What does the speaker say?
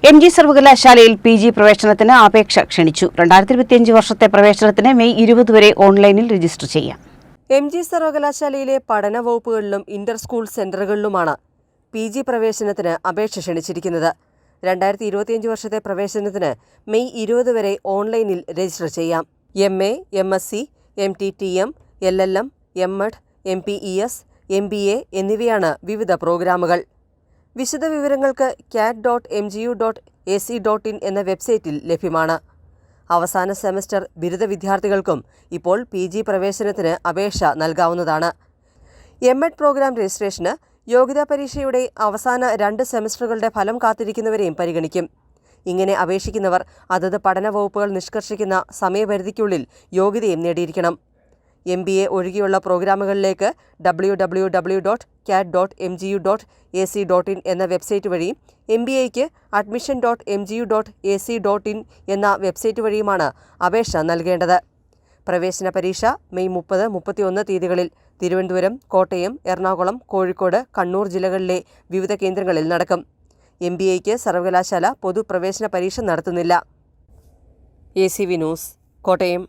MG. സർവകലാശാലയിൽ PG പ്രവേശനത്തിന് അപേക്ഷ ക്ഷണിച്ചു. 2025 വർഷത്തെ പ്രവേശനത്തിന് മെയ് 20 വരെ ഓൺലൈനിൽ രജിസ്റ്റർ ചെയ്യാം. എം.ജി. സർവകലാശാലയിലെ പഠന വകുപ്പുകളിലും ഇന്റർ സ്കൂൾ സെന്ററുകളിലുമാണ് PG പ്രവേശനത്തിന് അപേക്ഷ ക്ഷണിച്ചിരിക്കുന്നത്. 2025 വർഷത്തെ പ്രവേശനത്തിന് മെയ് 20 വരെ ഓൺലൈനിൽ രജിസ്റ്റർ ചെയ്യാം. MA, MSc, MTTM, LLM, M.Ed, MPES, MBA എന്നിവയാണ് വിവിധ പ്രോഗ്രാമുകൾ. വിശദവിവരങ്ങൾക്ക് cat.mgu.ac.in എന്ന വെബ്സൈറ്റിൽ ലഭ്യമാണ്. അവസാന സെമസ്റ്റർ ബിരുദ വിദ്യാർത്ഥികൾക്കും ഇപ്പോൾ PG പ്രവേശനത്തിന് അപേക്ഷ നൽകാവുന്നതാണ്. M.Ed പ്രോഗ്രാം രജിസ്ട്രേഷന് യോഗ്യതാ പരീക്ഷയുടെ അവസാന 2 സെമസ്റ്ററുകളുടെ ഫലം കാത്തിരിക്കുന്നവരെയും പരിഗണിക്കും. ഇങ്ങനെ അപേക്ഷിക്കുന്നവർ അതത് പഠന വകുപ്പുകൾ നിഷ്കർഷിക്കുന്ന സമയപരിധിക്കുള്ളിൽ യോഗ്യതയും നേടിയിരിക്കണം. MBA ഒഴികെയുള്ള പ്രോഗ്രാമുകളിലേക്ക് www.cat.mgu.ac.in എന്ന വെബ്സൈറ്റ് വഴിയും MBAയ്ക്ക് admission.mgu.ac.in എന്ന വെബ്സൈറ്റ് വഴിയുമാണ് അപേക്ഷ നൽകേണ്ടത്. പ്രവേശന പരീക്ഷ മെയ് 30, 31 തീയതികളിൽ തിരുവനന്തപുരം, കോട്ടയം, എറണാകുളം, കോഴിക്കോട്, കണ്ണൂർ ജില്ലകളിലെ വിവിധ കേന്ദ്രങ്ങളിൽ നടക്കും. MBAയ്ക്ക് സർവകലാശാല പൊതുപ്രവേശന പരീക്ഷ നടത്തുന്നില്ല. ACV news, Kottayam.